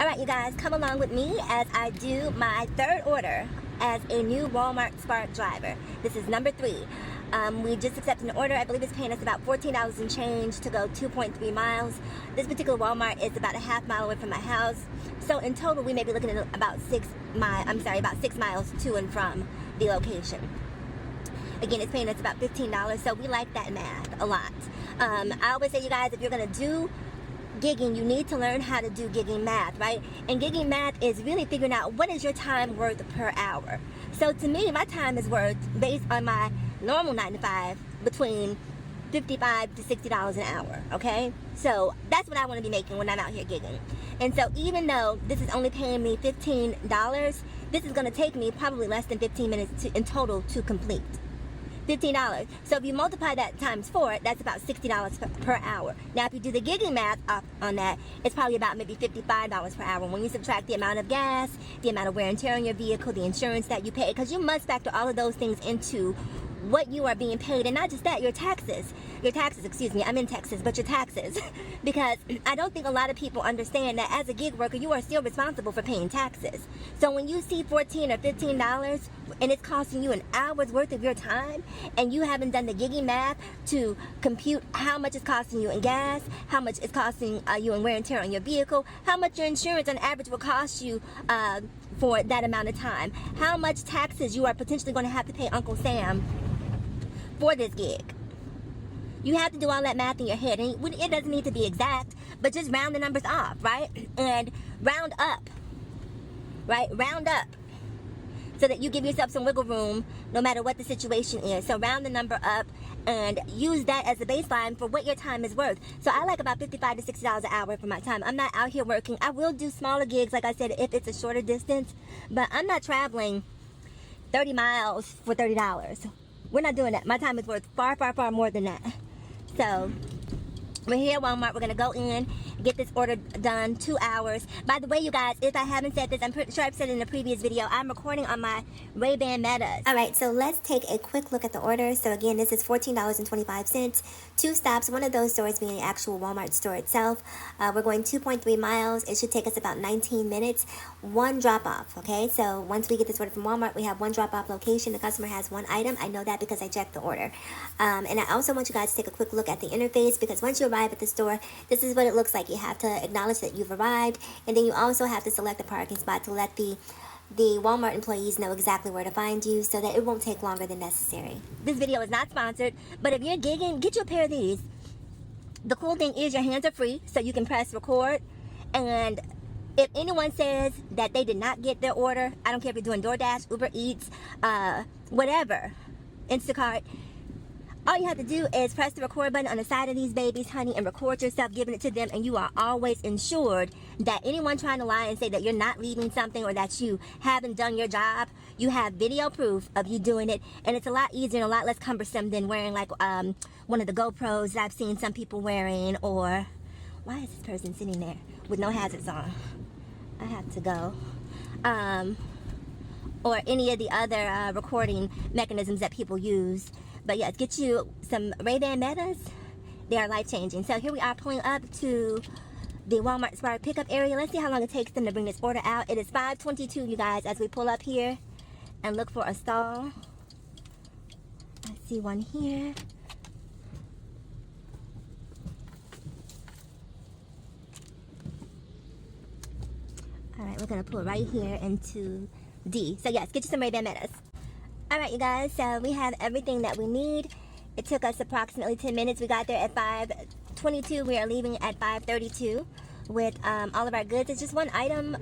Alright, you guys, come along with me as I do my third order as a new Walmart Spark driver. This is number 3. We just accepted an order. I believe it's paying us about $14 and change to go 2.3 miles. This particular Walmart is about a half mile away from my house. So in total, we may be looking at about 6 miles to and from the location. Again, it's paying us about $15, so we like that math a lot. I always say, you guys, if you're going to do gigging, you need to learn how to do gigging math, right? And gigging math is really figuring out what is your time worth per hour. So to me, my time is worth, based on my normal 9 to 5, between $55 to $60 an hour, okay? So that's what I want to be making when I'm out here gigging. And so even though this is only paying me $15, this is going to take me probably less than 15 minutes in total to complete. $15. So if you multiply that times 4, that's about $60 per hour. Now, if you do the gigging math up on that, it's probably about maybe $55 per hour when you subtract the amount of gas, the amount of wear and tear on your vehicle, the insurance that you pay, because you must factor all of those things into what you are being paid. And not just that, your taxes, excuse me, I'm in Texas, but your taxes, because I don't think a lot of people understand that as a gig worker, you are still responsible for paying taxes. So when you see $14 or $15 and it's costing you an hour's worth of your time, and you haven't done the gigging math to compute how much it's costing you in gas, how much it's costing you in wear and tear on your vehicle, how much your insurance on average will cost you for that amount of time, how much taxes you are potentially going to have to pay Uncle Sam for this gig. You have to do all that math in your head, and it doesn't need to be exact, but just round the numbers off, right? And round up, right? Round up, so that you give yourself some wiggle room no matter what the situation is. So round the number up and use that as a baseline for what your time is worth. So I like about $55 to $60 an hour for my time. I'm not out here working. I will do smaller gigs, like I said, if it's a shorter distance, but I'm not traveling 30 miles for $30. We're not doing that. My time is worth far, far, far more than that. So we're here at Walmart. We're going to go in, get this order done, 2 hours. By the way, you guys, if I haven't said this, I'm pretty sure I've said it in a previous video, I'm recording on my Ray-Ban Metas. Alright, so let's take a quick look at the order. So again, this is $14.25. 2 stops, one of those stores being the actual Walmart store itself. We're going 2.3 miles. It should take us about 19 minutes. 1 drop-off, okay? So once we get this order from Walmart, we have 1 drop-off location. The customer has 1 item. I know that because I checked the order. And I also want you guys to take a quick look at the interface, because once you arrive at the store, this is what it looks like. You have to acknowledge that you've arrived, and then you also have to select a parking spot to let the Walmart employees know exactly where to find you, so that it won't take longer than necessary. This video is not sponsored, but if you're gigging, get you a pair of these. The cool thing is your hands are free, so you can press record, and if anyone says that they did not get their order, I don't care if you're doing DoorDash, Uber Eats, whatever, Instacart, all you have to do is press the record button on the side of these babies, honey, and record yourself giving it to them, and you are always ensured that anyone trying to lie and say that you're not leaving something or that you haven't done your job, you have video proof of you doing it, and it's a lot easier and a lot less cumbersome than wearing like one of the GoPros that I've seen some people wearing, or why is this person sitting there with no hazards on? I have to go. Or any of the other recording mechanisms that people use. But yes, get you some Ray-Ban Metas. They are life-changing. So here we are pulling up to the Walmart Spark pickup area. Let's see how long it takes them to bring this order out. It is 5:22, you guys, as we pull up here and look for a stall. I see one here. Alright, we're going to pull right here into D. So yes, get you some Ray-Ban Metas. Alright, you guys, so we have everything that we need. It took us approximately 10 minutes. We got there at 5:22. We are leaving at 5:32 with all of our goods. It's just one item.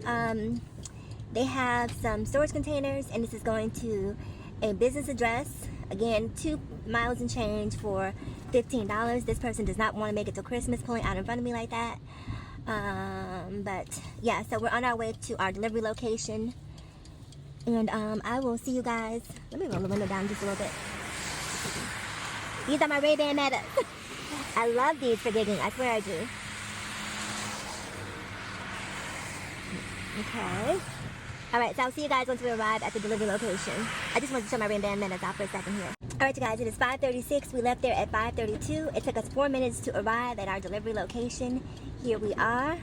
They have some storage containers, and this is going to a business address. Again, 2 miles and change for $15. This person does not want to make it to Christmas, pulling out in front of me like that. But yeah, so we're on our way to our delivery location. And I will see you guys. Let me roll the window down just a little bit. These are my Ray-Ban Metas. I love these for gigging. I swear I do. Okay. Alright, so I'll see you guys once we arrive at the delivery location. I just wanted to show my Ray-Ban Metas off for a second here. Alright, you guys, it is 5:36. We left there at 5:32. It took us 4 minutes to arrive at our delivery location. Here we are.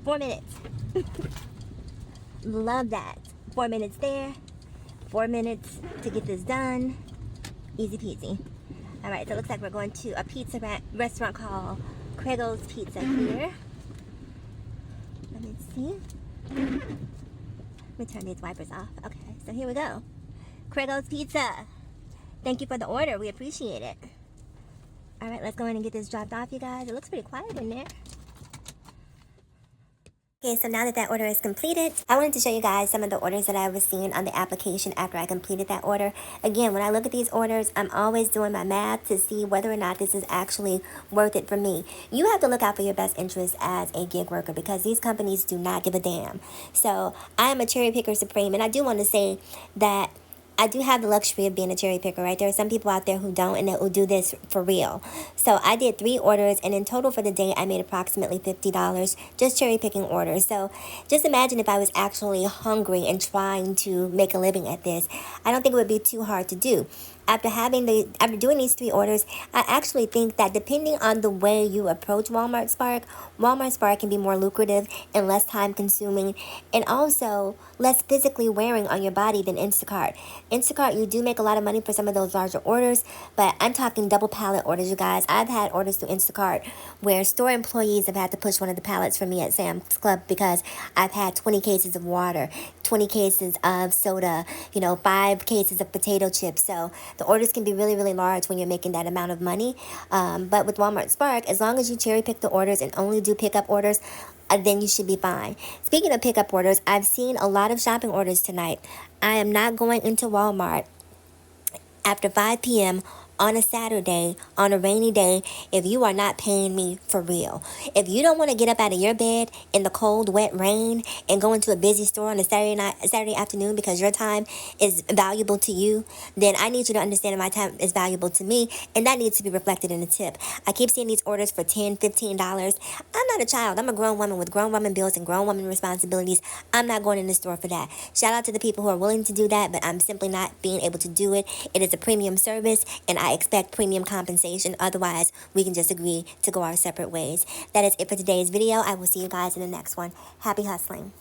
4 minutes. Love that. 4 minutes there. 4 minutes to get this done. Easy peasy. All right, so it looks like we're going to a pizza restaurant called Crego's Pizza here. Let me see. Let me turn these wipers off. Okay, so here we go. Crego's Pizza. Thank you for the order. We appreciate it. All right, let's go in and get this dropped off, you guys. It looks pretty quiet in there. Okay, so now that that order is completed, I wanted to show you guys some of the orders that I was seeing on the application after I completed that order. Again, when I look at these orders, I'm always doing my math to see whether or not this is actually worth it for me. You have to look out for your best interest as a gig worker because these companies do not give a damn. So I am a cherry picker supreme, and I do want to say that I do have the luxury of being a cherry picker, right? There are some people out there who don't and that will do this for real. So I did 3 orders, and in total for the day, I made approximately $50 just cherry picking orders. So just imagine if I was actually hungry and trying to make a living at this. I don't think it would be too hard to do. After doing these 3 orders, I actually think that depending on the way you approach Walmart Spark can be more lucrative and less time consuming and also less physically wearing on your body than Instacart. Instacart, you do make a lot of money for some of those larger orders, but I'm talking double pallet orders, you guys. I've had orders through Instacart where store employees have had to push one of the pallets for me at Sam's Club because I've had 20 cases of water, 20 cases of soda, 5 cases of potato chips. So the orders can be really, really large when you're making that amount of money. But with Walmart Spark, as long as you cherry pick the orders and only do pickup orders, then you should be fine. Speaking of pickup orders, I've seen a lot of shopping orders tonight. I am not going into Walmart after 5 p.m. on a Saturday, on a rainy day, if you are not paying me for real. If you don't want to get up out of your bed in the cold, wet rain and go into a busy store on a Saturday afternoon because your time is valuable to you, then I need you to understand that my time is valuable to me, and that needs to be reflected in the tip. I keep seeing these orders for $10, $15. I'm not a child. I'm a grown woman with grown woman bills and grown woman responsibilities. I'm not going in the store for that. Shout out to the people who are willing to do that, but I'm simply not being able to do it. It is a premium service, and I expect premium compensation. Otherwise, we can just agree to go our separate ways. That is it for today's video. I will see you guys in the next one. Happy hustling.